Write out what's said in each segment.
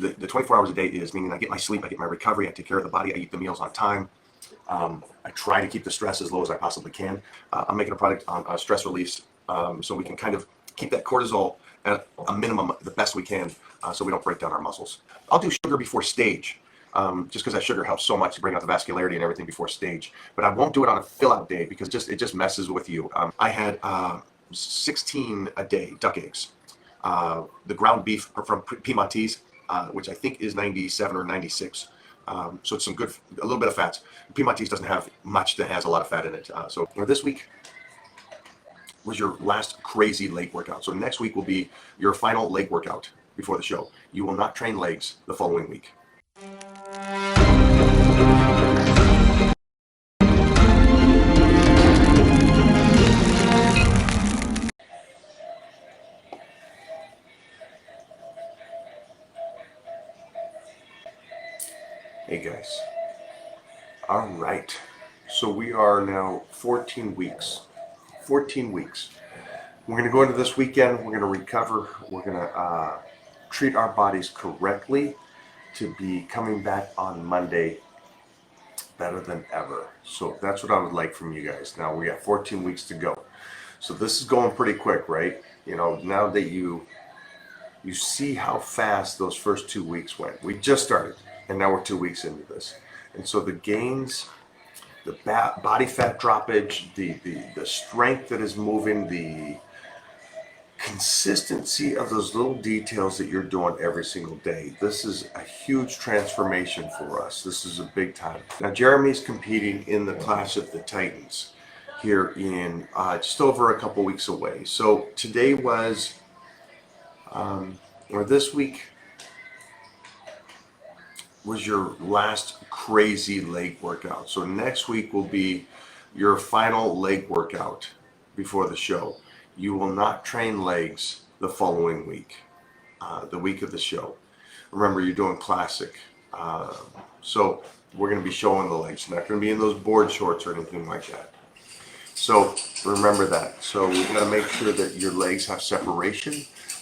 the 24 hours a day is meaning I get my sleep, I get my recovery, I take care of the body, I eat the meals on time. I try to keep the stress as low as I possibly can. I'm making a product on stress release, so we can kind of keep that cortisol at a minimum the best we can, so we don't break down our muscles. I'll do sugar before stage, just because that sugar helps so much to bring out the vascularity and everything before stage. But I won't do it on a fill-out day because it just messes with you. I had 16 a day duck eggs. The ground beef from Piedmontese, which I think is 97 or 96. So it's a little bit of fats. Piedmontese doesn't have much that has a lot of fat in it. So this week was your last crazy leg workout. So next week will be your final leg workout before the show. You will not train legs the following week. Hey guys. All right. So we are now 14 weeks. 14 weeks. We're going to go into this weekend. We're going to recover. We're going to treat our bodies correctly to be coming back on Monday better than ever. So that's what I would like from you guys. Now we got 14 weeks to go. So this is going pretty quick, right? You know, now that you see how fast those first 2 weeks went. We just started, and now we're 2 weeks into this. And so the gains, the body fat droppage, the strength that is moving, the consistency of those little details that you're doing every single day. This is a huge transformation for us. This is a big time. Now Jeremy's competing in the Clash of the Titans here in just over a couple weeks away. So today was, or this week was your last crazy leg workout. So next week will be your final leg workout before the show. You will not train legs the following week, the week of the show. Remember, you're doing classic. So we're going to be showing the legs. Not going to be in those board shorts or anything like that. So remember that. So we got to make sure that your legs have separation.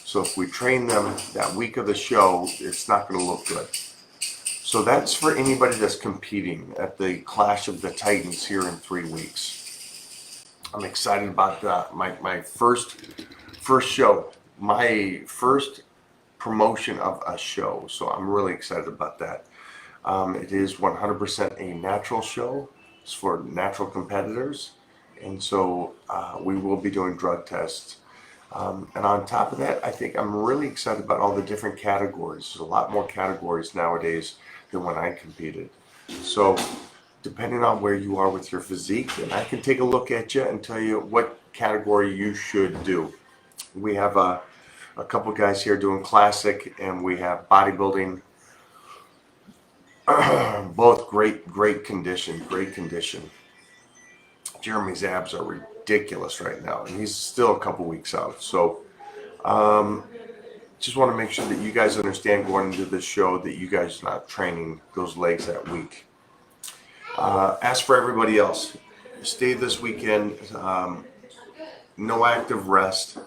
So if we train them that week of the show, it's not going to look good. So that's for anybody that's competing at the Clash of the Titans here in 3 weeks. I'm excited about that. My first show, my first promotion of a show. So I'm really excited about that. It is 100% a natural show. It's for natural competitors. And so we will be doing drug tests. And on top of that, I think I'm really excited about all the different categories. There's a lot more categories nowadays than when I competed. So depending on where you are with your physique, and I can take a look at you and tell you what category you should do. We have a couple guys here doing classic, and we have bodybuilding. Both great condition. Jeremy's abs are ridiculous right now, and he's still a couple weeks out. So just want to make sure that you guys understand going into this show that you guys are not training those legs that week. As for everybody else, stay this weekend. No active rest.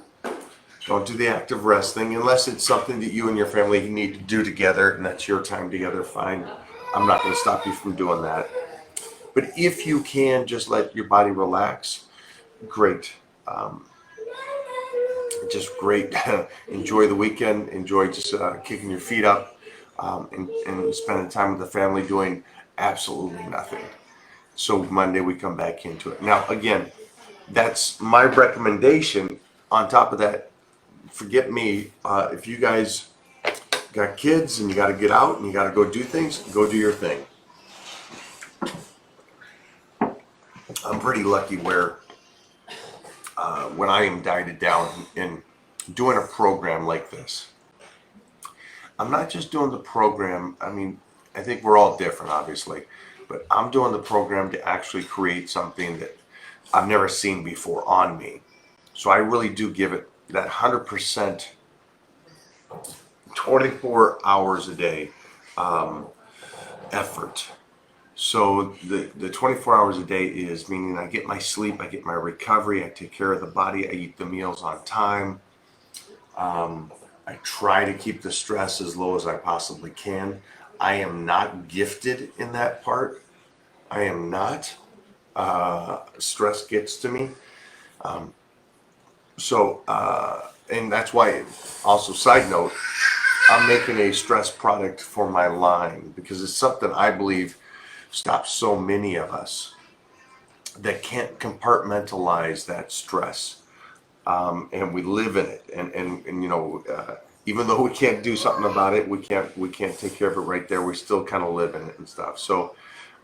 Don't do the active rest thing unless it's something that you and your family need to do together, and that's your time together. Fine. I'm not going to stop you from doing that. But if you can just let your body relax, great. Just great. Enjoy the weekend. Enjoy just kicking your feet up and spending time with the family doing absolutely nothing. So Monday we come back into it. Now again, that's my recommendation. On top of that, forget me. If you guys got kids and you got to get out and you got to go do things, go do your thing. I'm pretty lucky where when I am dieted down in doing a program like this, I'm not just doing the program. I mean, I think we're all different, obviously, but I'm doing the program to actually create something that I've never seen before on me. So I really do give it that 100%, 24 hours a day effort. So the 24 hours a day is meaning I get my sleep, I get my recovery, I take care of the body, I eat the meals on time. I try to keep the stress as low as I possibly can. I am not gifted in that part. I am not. Stress gets to me. And that's why, also, side note, I'm making a stress product for my line because it's something I believe stops so many of us that can't compartmentalize that stress. And we live in it. And even though we can't do something about it, we can't take care of it right there. We still kind of live in it and stuff. So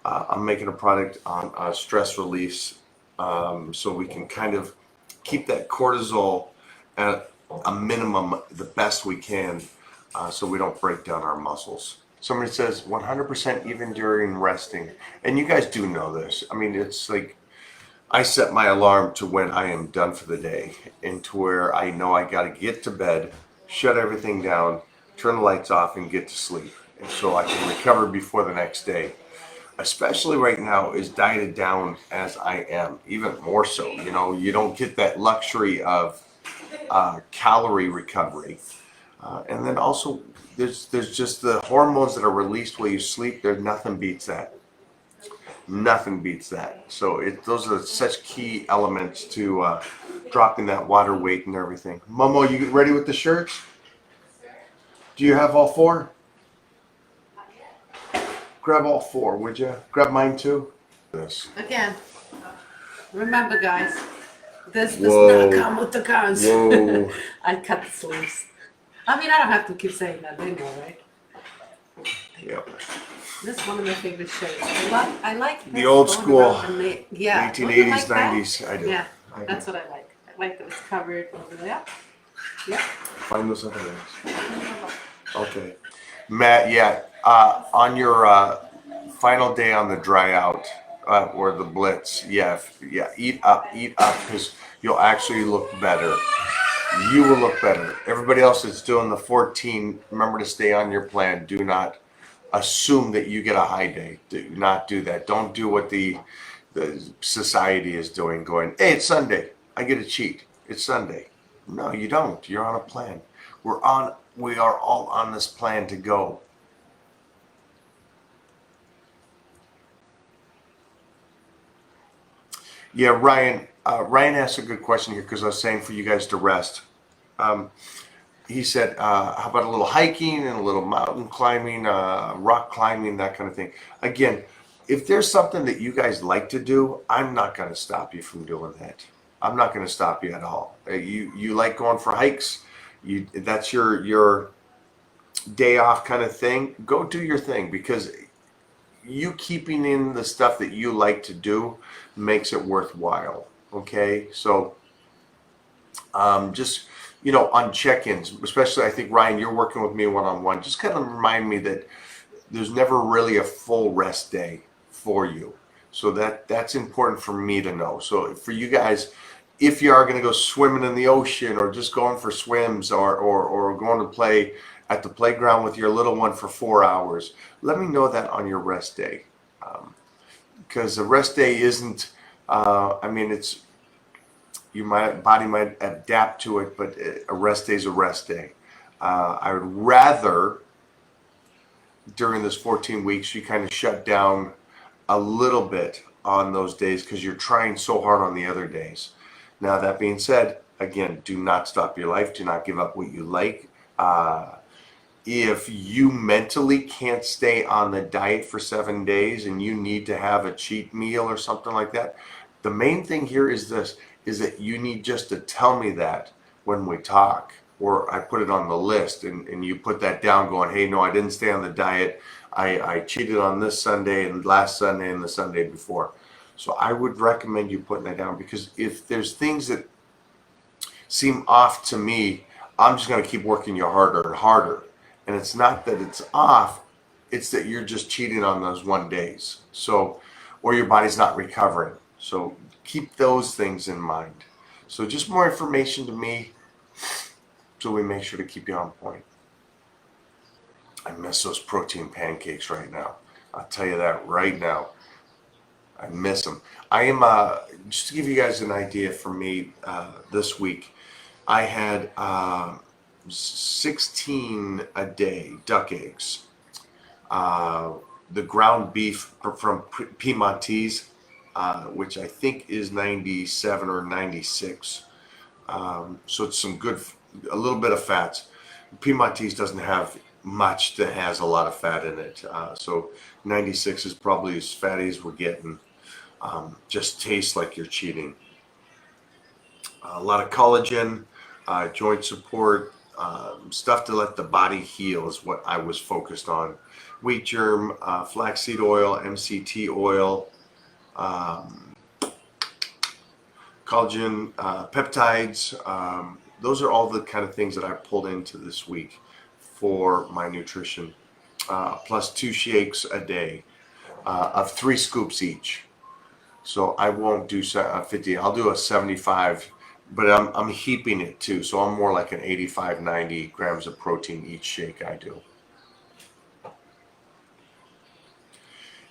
I'm making a product on stress release, so we can kind of keep that cortisol at a minimum the best we can, so we don't break down our muscles. Somebody says 100% even during resting. And you guys do know this. I mean, it's like I set my alarm to when I am done for the day and to where I know I got to get to bed, shut everything down, turn the lights off, and get to sleep. And so I can recover before the next day. Especially right now, as dieted down as I am, even more so. You don't get that luxury of calorie recovery. And then also, there's just the hormones that are released while you sleep. There's nothing beats that. Nothing beats that. So those are such key elements to dropping that water weight and everything. Momo, you ready with the shirts? Do you have all four? Grab all four, would you? Grab mine too. This. Again, remember, guys, this does not come with the guns. Whoa. I cut the sleeves. I mean, I don't have to keep saying that. They know, right? Yep. This is one of my favorite shirts. I like The old going school, around the 1980s, like that? 90s. I do. Yeah, I do. that's what I like. I like that it's covered over there. Yeah. Find those other ones. Okay. Matt, yeah. On your final day on the dry out, or the blitz, yeah, eat up, because you'll actually look better. You will look better. Everybody else that's doing the 14, remember to stay on your plan. Do not assume that you get a high day. Do not do that. Don't do what the society is doing, going, hey, it's Sunday, I get a cheat. It's Sunday. No, you don't. You're on a plan. We are all on this plan to go. Yeah, Ryan. Ryan asked a good question here because I was saying for you guys to rest. He said, how about a little hiking and a little mountain climbing, rock climbing, that kind of thing. Again, if there's something that you guys like to do, I'm not going to stop you from doing that. I'm not going to stop you at all. You like going for hikes. That's your day off kind of thing. Go do your thing, because you keeping in the stuff that you like to do makes it worthwhile. Okay, so just on check-ins, especially, I think, Ryan, you're working with me one-on-one, just kind of remind me that there's never really a full rest day for you. So that's important for me to know. So for you guys, if you are going to go swimming in the ocean, or just going for swims, or going to play at the playground with your little one for 4 hours, let me know that on your rest day. Because the rest day isn't, it's, body might adapt to it, but a rest day is a rest day. I would rather, during this 14 weeks, you kind of shut down a little bit on those days because you're trying so hard on the other days. Now, that being said, again, do not stop your life. Do not give up what you like. If you mentally can't stay on the diet for 7 days and you need to have a cheat meal or something like that, the main thing here is that you need just to tell me that when we talk, or I put it on the list, and you put that down going, hey, no, I didn't stay on the diet. I cheated on this Sunday and last Sunday and the Sunday before. So I would recommend you putting that down, because if there's things that seem off to me, I'm just going to keep working you harder and harder. And it's not that it's off, it's that you're just cheating on those 1 days. So, or your body's not recovering. So keep those things in mind. So just more information to me, so we make sure to keep you on point. I miss those protein pancakes right now. I'll tell you that right now. I miss them. I am, just to give you guys an idea, for me, this week, I had 16 a day duck eggs. The ground beef from Piedmontese, which I think is 97 or 96. So it's some good, a little bit of fats. Piedmontese doesn't have much that has a lot of fat in it. So 96 is probably as fatty as we're getting. Just tastes like you're cheating. A lot of collagen, joint support, stuff to let the body heal is what I was focused on. Wheat germ, flaxseed oil, MCT oil, collagen, peptides. Those are all the kind of things that I pulled into this week for my nutrition. Plus 2 shakes a day of 3 scoops each. So I won't do 50. I'll do a 75, but I'm heaping it too. So I'm more like an 85, 90 grams of protein each shake I do.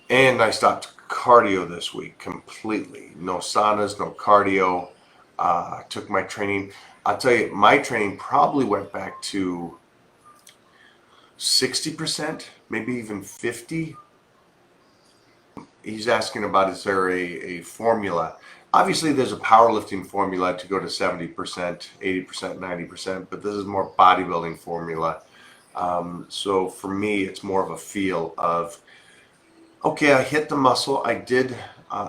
And I stopped cardio this week completely. No saunas, no cardio. Took my training. I'll tell you, my training probably went back to 60%, maybe even 50. He's asking about, is there a formula? Obviously, there's a powerlifting formula to go to 70%, 80%, 90%, but this is more bodybuilding formula. So for me, it's more of a feel of, okay, I hit the muscle. I did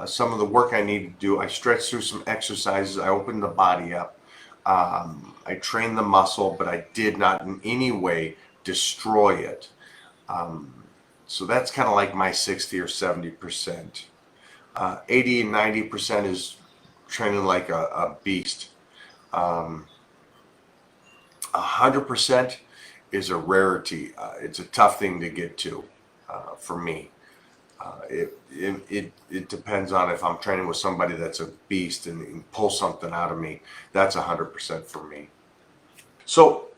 some of the work I needed to do. I stretched through some exercises. I opened the body up. I trained the muscle, but I did not in any way destroy it. So that's kind of like my 60 or 70%. 80 and 90% is training like a beast. 100% is a rarity. It's a tough thing to get to for me. It depends on if I'm training with somebody that's a beast and pull something out of me. That's 100% for me. So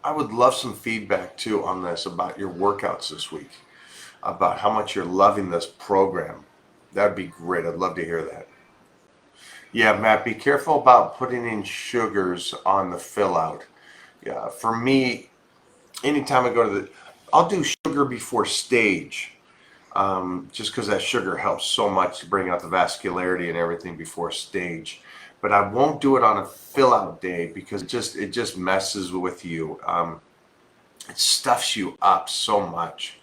I would love some feedback too on this about your workouts this week, about how much you're loving this program. That'd be great. I'd love to hear that. Yeah, Matt, be careful about putting in sugars on the fill out. Yeah, for me, anytime I go to I'll do sugar before stage. Just because that sugar helps so much to bring out the vascularity and everything before stage. But I won't do it on a fill out day because it just messes with you. It stuffs you up so much.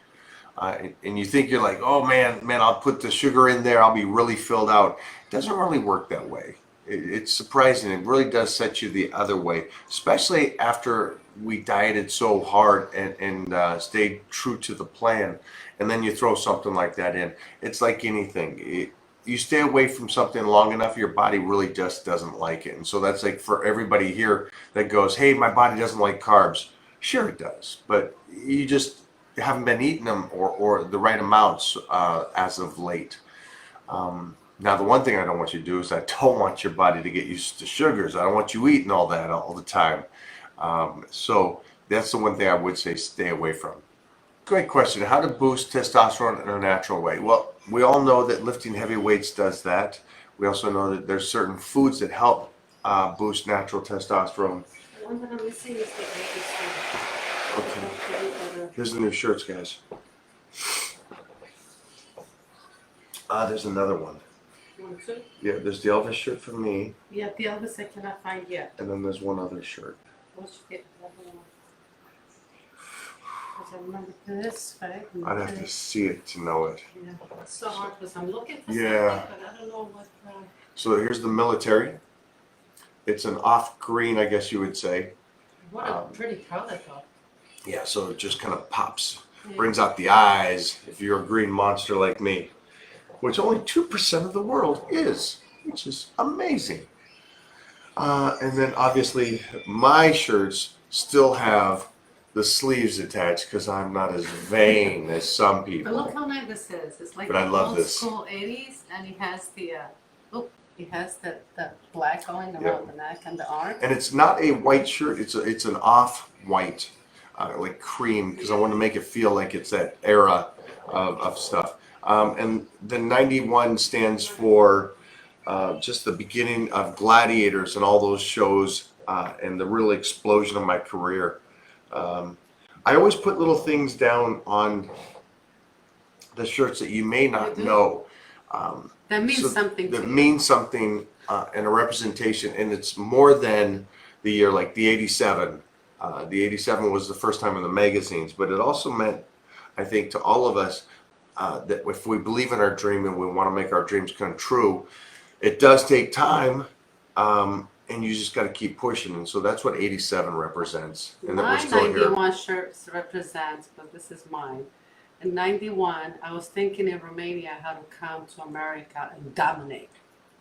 And you think you're like, oh man, I'll put the sugar in there, I'll be really filled out. It doesn't really work that way. It's surprising. It really does set you the other way, especially after we dieted so hard and stayed true to the plan. And then you throw something like that in. It's like anything. You stay away from something long enough, your body really just doesn't like it. And so that's like for everybody here that goes, hey, my body doesn't like carbs. Sure it does, but you just haven't been eating them or the right amounts as of late. Now, the one thing I don't want you to do is I don't want your body to get used to sugars. I don't want you eating all that all the time. So that's the one thing I would say stay away from. Great question. How to boost testosterone in a natural way? Well, we all know that lifting heavy weights does that. We also know that there's certain foods that help boost natural testosterone. The one that I'm missing is the baby suit. Okay. Here's the new shirts, guys. There's another one. One, two? Yeah, there's the Elvis shirt for me, Yeah, the Elvis I cannot find yet. and then there's one other shirt. Let's get the other one. Because I remember this, right? And I'd have to this. see it to know it. Yeah, it's so hard because I'm looking for Yeah. something, but I don't know what. So here's the military. It's an off green, I guess you would say. What a pretty color, though. Yeah, so it just kind of pops, Yeah. brings out the eyes if you're a green monster like me, which only 2% of the world is, which is amazing. And then obviously my shirts still have the sleeves attached because I'm not as vain as some But people. look how nice this is. It's like But I love old this. school 80s, and he has the he has the black going around the neck and the arm. And it's not a white shirt, it's an off-white, like cream, because I want to make it feel like it's that era of stuff. And the 91 stands for just the beginning of Gladiators and all those shows and the real explosion of my career. I always put little things down on the shirts that you may not You do? know. That means So something to that you. means something and a representation, and it's more than the year, like the 87. The 87 was the first time in the magazines, but it also meant, I think, to all of us that if we believe in our dream and we want to make our dreams come true, it does take time, and you just got to keep pushing. And so that's what 87 represents, and that we're My still here. 91 shirts represents, but this is mine. In 91, I was thinking in Romania how to come to America and dominate.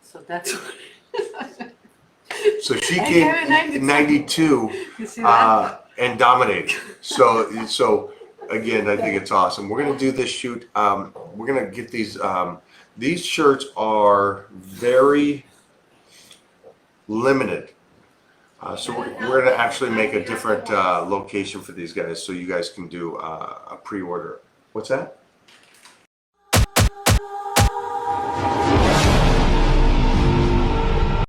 So that's So she I came came in in 92 You see that? and dominated. So again, I think it's awesome. We're gonna do this shoot. We're gonna get these shirts are very limited. So we're gonna actually make a different location for these guys, so you guys can do a pre-order. What's that?